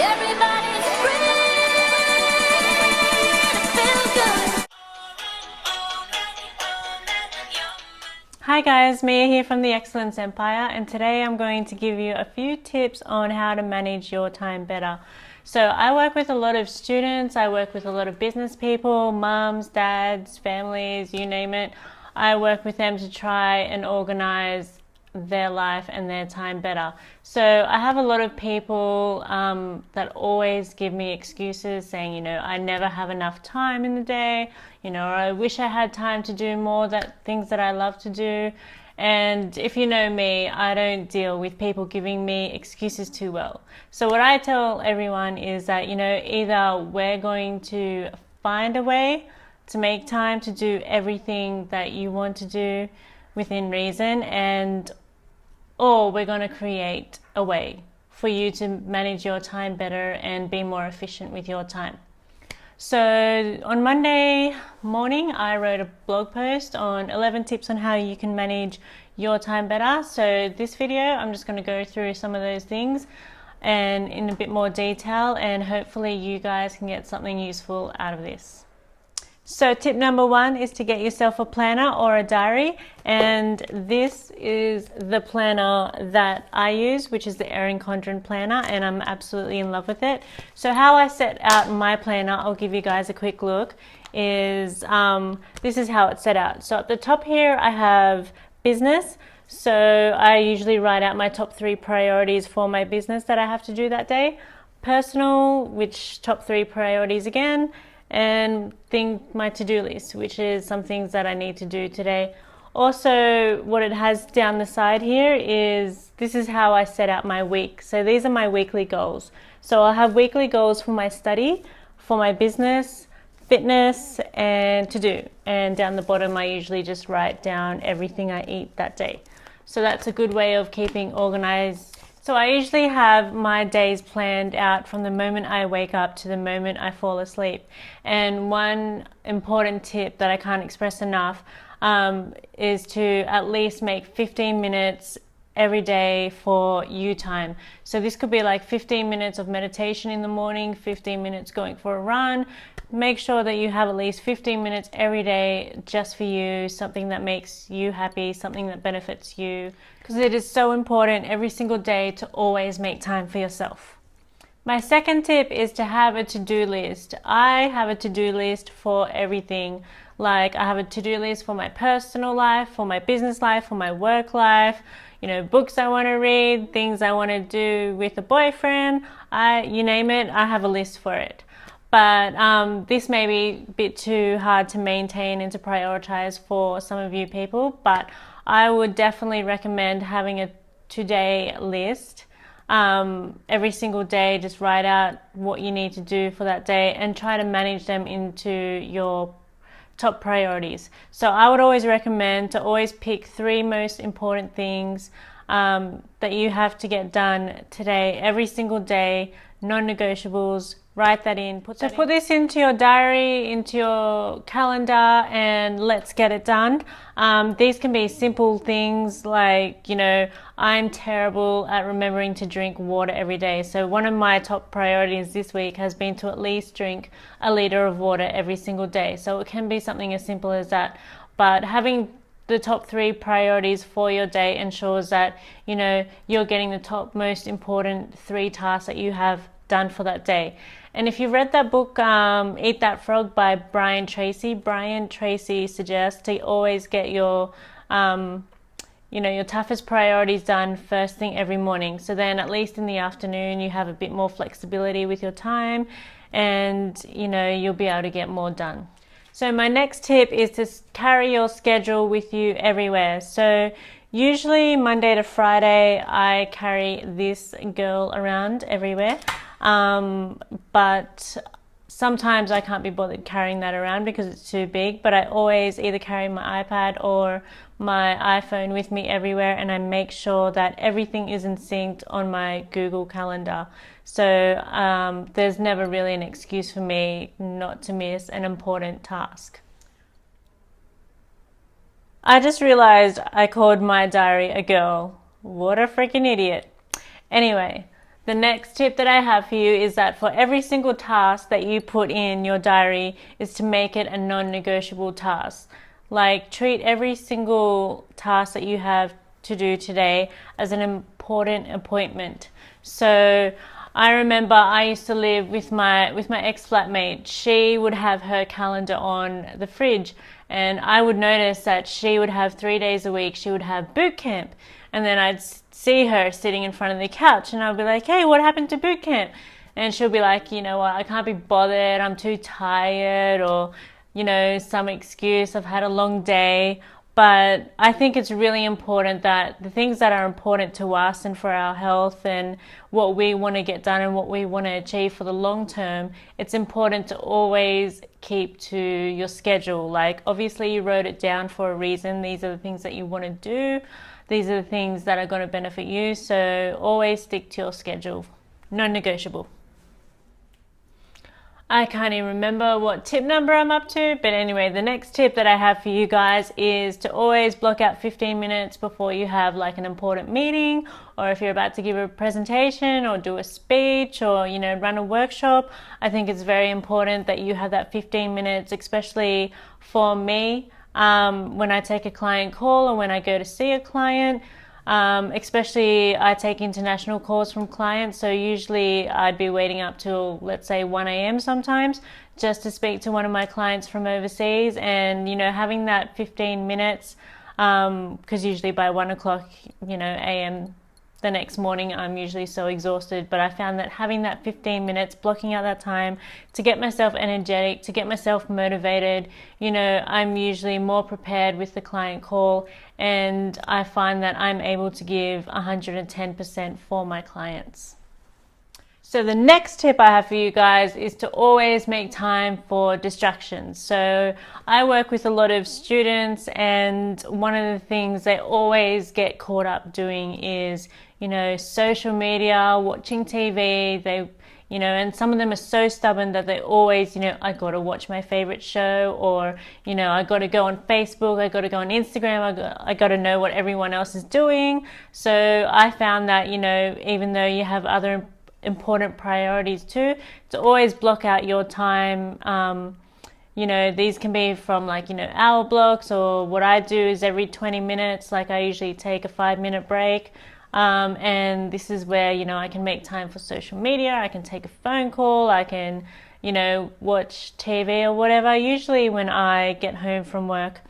Everybody's free to feel good. Hi guys, Mia here from the Excellence Empire, and today I'm going to give you a few tips on how to manage your time better. So I work with a lot of students, I work with a lot of business people, mums, dads, families, you name it. I work with them to try and organize their life and their time better. So I have a lot of people that always give me excuses saying, I never have enough time in the day, or I wish I had time to do more things that I love to do. And if you know me, I don't deal with people giving me excuses too well. So what I tell everyone is that, either we're going to find a way to make time to do everything that you want to do within reason, or we're going to create a way for you to manage your time better and be more efficient with your time. So on Monday morning, I wrote a blog post on 11 tips on how you can manage your time better. So this video, I'm just going to go through some of those things and in a bit more detail, and hopefully you guys can get something useful out of this. So tip number one is to get yourself a planner or a diary, and this is the planner that I use, which is the Erin Condren planner, and I'm absolutely in love with it. So how I set out my planner, I'll give you guys a quick look, is this is how it's set out. So at the top here I have business. So I usually write out my top 3 priorities for my business that I have to do that day. Personal, which top 3 priorities again, and my to-do list, which is some things that I need to do today. Also, what it has down the side here is, this is how I set out my week. So these are my weekly goals. So I'll have weekly goals for my study, for my business, fitness, and to do. And down the bottom, I usually just write down everything I eat that day. So that's a good way of keeping organized. So I usually have my days planned out from the moment I wake up to the moment I fall asleep. And one important tip that I can't express enough is to at least make 15 minutes every day for you time. So this could be like 15 minutes of meditation in the morning, 15 minutes going for a run. Make sure that you have at least 15 minutes every day just for you, something that makes you happy, something that benefits you, because it is so important every single day to always make time for yourself. My second tip is to have a to-do list. I have a to-do list for everything. Like, I have a to-do list for my personal life, for my business life, for my work life, books I want to read, things I want to do with a boyfriend, you name it, I have a list for it. But this may be a bit too hard to maintain and to prioritize for some of you people, but I would definitely recommend having a today list. Every single day, just write out what you need to do for that day and try to manage them into your top priorities. So I would always recommend to always pick 3 most important things that you have to get done today, every single day, non-negotiables. Write that in. Put this into your diary, into your calendar, and let's get it done. These can be simple things like, I'm terrible at remembering to drink water every day. So one of my top priorities this week has been to at least drink a liter of water every single day. So it can be something as simple as that. But having the top 3 priorities for your day ensures that, you're getting the top most important 3 tasks that you have done for that day. And if you've read that book, Eat That Frog by Brian Tracy suggests to always get your toughest priorities done first thing every morning. So then at least in the afternoon, you have a bit more flexibility with your time, and you'll be able to get more done. So my next tip is to carry your schedule with you everywhere. So usually Monday to Friday, I carry this girl around everywhere. But sometimes I can't be bothered carrying that around because it's too big, but I always either carry my iPad or my iPhone with me everywhere, and I make sure that everything is in sync on my Google Calendar. So there's never really an excuse for me not to miss an important task. I just realized I called my diary a girl. What a freaking idiot. Anyway, The next tip that I have for you is that for every single task that you put in your diary is to make it a non-negotiable task. Like, treat every single task that you have to do today as an important appointment. So I remember I used to live with my ex-flatmate. She would have her calendar on the fridge, and I would notice that she would have 3 days a week, she would have boot camp. And then I'd see her sitting in front of the couch, and I'd be like, hey, what happened to boot camp? And she'll be like, you know what, I can't be bothered, I'm too tired, or, you know, some excuse, I've had a long day. But I think it's really important that the things that are important to us and for our health and what we want to get done and what we want to achieve for the long term, it's important to always keep to your schedule. Like, obviously you wrote it down for a reason. These are the things that you want to do. These are the things that are going to benefit you. So always stick to your schedule. Non-negotiable. I can't even remember what tip number I'm up to, but anyway, the next tip that I have for you guys is to always block out 15 minutes before you have like an important meeting, or if you're about to give a presentation or do a speech or, you know, run a workshop. I think it's very important that you have that 15 minutes, especially for me, when I take a client call or when I go to see a client. Especially I take international calls from clients, so usually I'd be waiting up till, let's say, 1 a.m. sometimes just to speak to one of my clients from overseas. And, you know, having that 15 minutes, because usually by 1 o'clock, you know, a.m. the next morning I'm usually so exhausted, but I found that having that 15 minutes, blocking out that time to get myself energetic, to get myself motivated, you know, I'm usually more prepared with the client call, and I find that I'm able to give 110% for my clients. So the next tip I have for you guys is to always make time for distractions. So I work with a lot of students, and one of the things they always get caught up doing is, you know, social media, watching TV. They, you know, and some of them are so stubborn that they always, you know, I got to watch my favorite show, or, you know, I got to go on Facebook, I got to go on Instagram, I got to know what everyone else is doing. So I found that, you know, even though you have other important priorities too, to always block out your time. You know, these can be from like, you know, hour blocks, or what I do is every 20 minutes, like I usually take a 5-minute break. And this is where, you know, I can make time for social media, I can take a phone call, I can, you know, watch TV or whatever. Usually when I get home from work,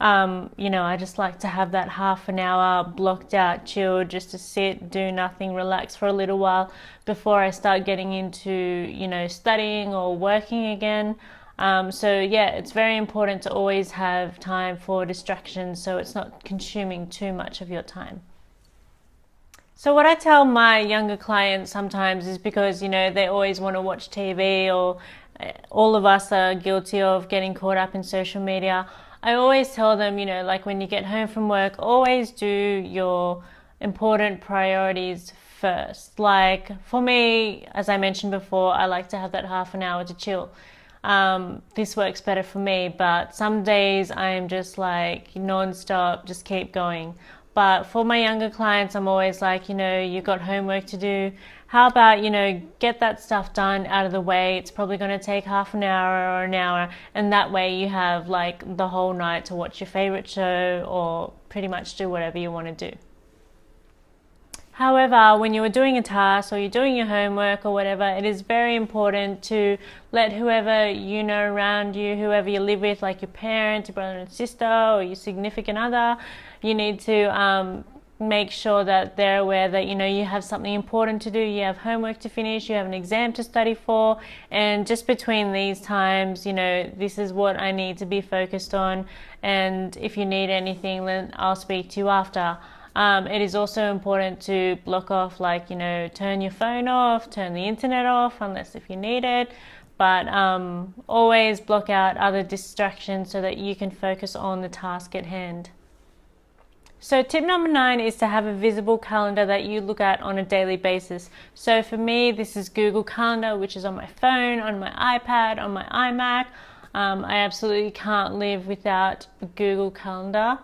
you know, I just like to have that half an hour blocked out, chilled, just to sit, do nothing, relax for a little while before I start getting into, you know, studying or working again. So yeah, it's very important to always have time for distractions so it's not consuming too much of your time. So what I tell my younger clients sometimes is, because, you know, they always want to watch TV, or all of us are guilty of getting caught up in social media. I always tell them, you know, like when you get home from work, always do your important priorities first. Like for me, as I mentioned before, I like to have that half an hour to chill. This works better for me, but some days I'm just like non-stop, just keep going. But for my younger clients, I'm always like, you know, you got homework to do. How about, you know, get that stuff done out of the way. It's probably going to take half an hour or an hour. And that way you have like the whole night to watch your favorite show, or pretty much do whatever you want to do. However, when you are doing a task or you're doing your homework or whatever, it is very important to let whoever you know around you, whoever you live with, like your parents, your brother and sister, or your significant other, you need to make sure that they're aware that, you know, you have something important to do, you have homework to finish, you have an exam to study for, and just between these times, you know, this is what I need to be focused on, and if you need anything, then I'll speak to you after. It is also important to block off, like, you know, turn your phone off, turn the internet off, unless if you need it, but always block out other distractions so that you can focus on the task at hand. So tip number 9 is to have a visible calendar that you look at on a daily basis. So for me, this is Google Calendar, which is on my phone, on my iPad, on my iMac. I absolutely can't live without Google Calendar.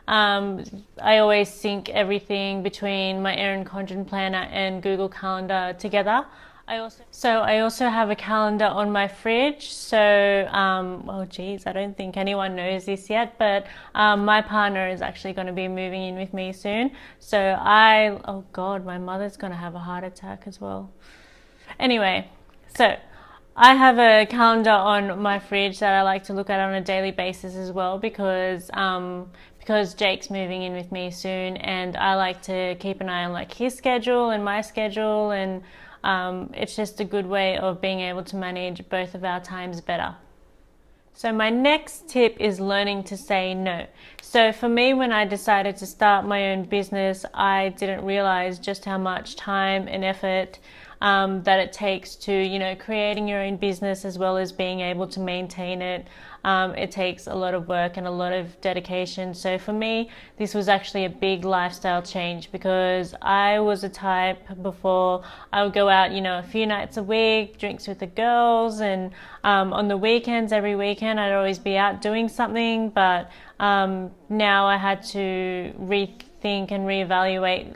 I always sync everything between my Erin Condren planner and Google Calendar together. I also have a calendar on my fridge. So, oh geez, I don't think anyone knows this yet, but my partner is actually going to be moving in with me soon. So oh God, my mother's going to have a heart attack as well. Anyway, so I have a calendar on my fridge that I like to look at on a daily basis as well, because Jake's moving in with me soon, and I like to keep an eye on like his schedule and my schedule, and it's just a good way of being able to manage both of our times better. So my next tip is learning to say no. So for me, when I decided to start my own business, I didn't realize just how much time and effort that it takes to, creating your own business as well as being able to maintain it. It takes a lot of work and a lot of dedication. So for me, this was actually a big lifestyle change, because I was a type before I would go out, a few nights a week, drinks with the girls, and on the weekends, every weekend, I'd always be out doing something. But now I had to rethink and reevaluate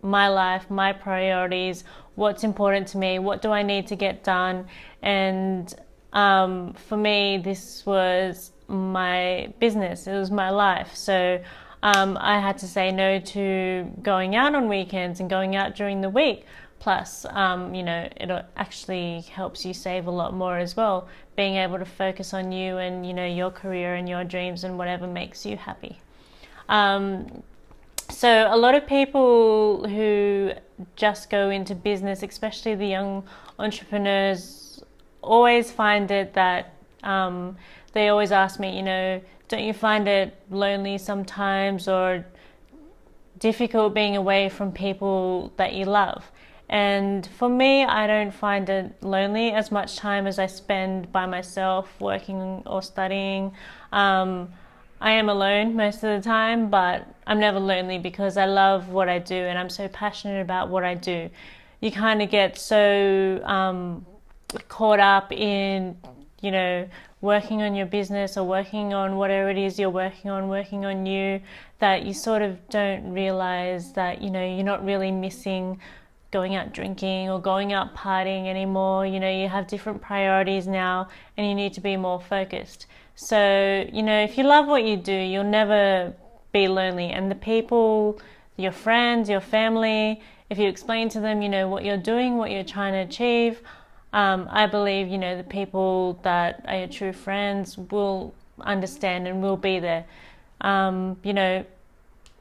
my life, my priorities, what's important to me, what do I need to get done. And for me, this was my business, it was my life. So I had to say no to going out on weekends and going out during the week. Plus, it actually helps you save a lot more as well, being able to focus on you and, your career and your dreams and whatever makes you happy. So a lot of people who just go into business, especially the young entrepreneurs, always find it that they always ask me, don't you find it lonely sometimes or difficult being away from people that you love? And for me, I don't find it lonely as much time as I spend by myself working or studying. I am alone most of the time, but I'm never lonely because I love what I do and I'm so passionate about what I do. You kind of get so caught up in, working on your business or working on whatever it is you're working on you, that you sort of don't realize that, you're not really missing going out drinking or going out partying anymore. You have different priorities now and you need to be more focused. So, if you love what you do, you'll never be lonely. And the people, your friends, your family, if you explain to them, what you're doing, what you're trying to achieve, I believe, the people that are your true friends will understand and will be there.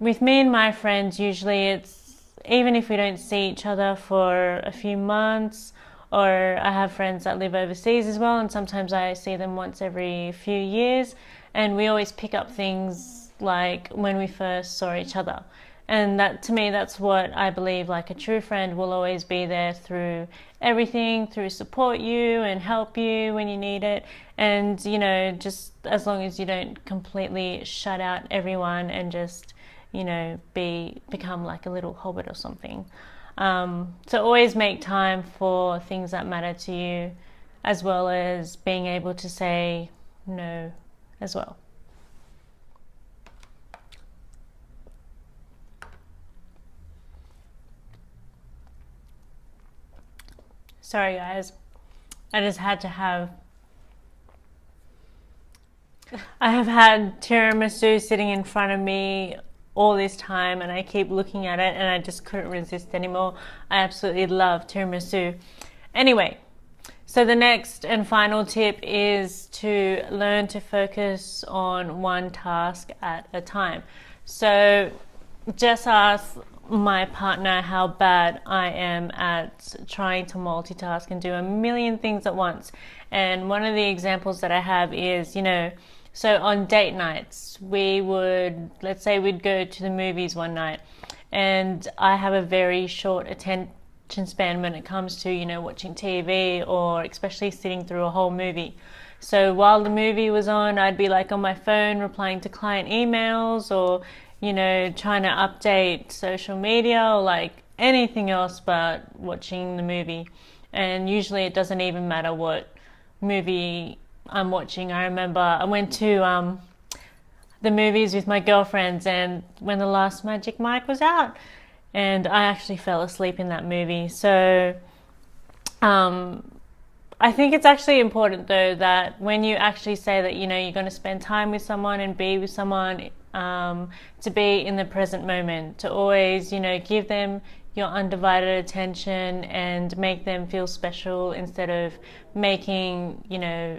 With me and my friends, usually it's, even if we don't see each other for a few months, or I have friends that live overseas as well, and sometimes I see them once every few years, and we always pick up things like when we first saw each other. And that, to me, that's what I believe, like a true friend will always be there through everything, through support you and help you when you need it. And, just as long as you don't completely shut out everyone and just, become like a little hobbit or something. So always make time for things that matter to you, as well as being able to say no as well. Sorry guys, I have had tiramisu sitting in front of me all this time and I keep looking at it and I just couldn't resist anymore. I absolutely love tiramisu. Anyway, so the next and final tip is to learn to focus on one task at a time. So just ask my partner how bad I am at trying to multitask and do a million things at once. And one of the examples that I have is, so on date nights, let's say we'd go to the movies one night, and I have a very short attention span when it comes to, watching TV or especially sitting through a whole movie. So while the movie was on, I'd be like on my phone replying to client emails or, trying to update social media or like anything else but watching the movie. And usually it doesn't even matter what movie I'm watching. I remember I went to, I the movies with my girlfriends, and when the last Magic Mike was out, and I actually fell asleep in that movie. So I think it's actually important though that when you actually say that, you know, you're going to spend time with someone and be with someone, to be in the present moment, to always, you know, give them your undivided attention and make them feel special, instead of making, you know,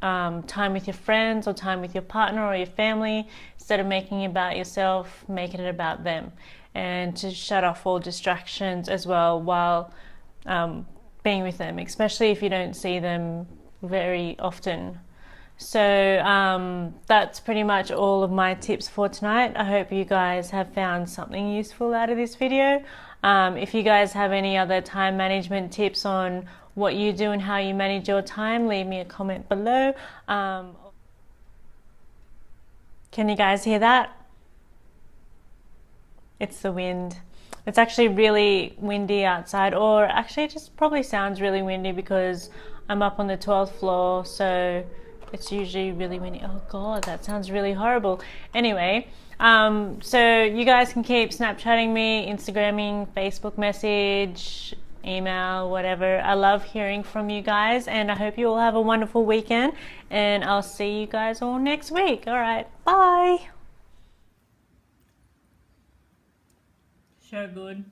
time with your friends or time with your partner or your family. Instead of making it about yourself, making it about them, and to shut off all distractions as well while being with them, especially if you don't see them very often. So that's pretty much all of my tips for tonight. I hope you guys have found something useful out of this video. If you guys have any other time management tips on what you do and how you manage your time, leave me a comment below. Can you guys hear that? It's the wind. It's actually really windy outside, or actually it just probably sounds really windy because I'm up on the 12th floor, so it's usually really windy. Oh god, that sounds really horrible. Anyway, so you guys can keep Snapchatting me, Instagramming, Facebook message, email, whatever. I love hearing from you guys, and I hope you all have a wonderful weekend, and I'll see you guys all next week. All right, bye. So good.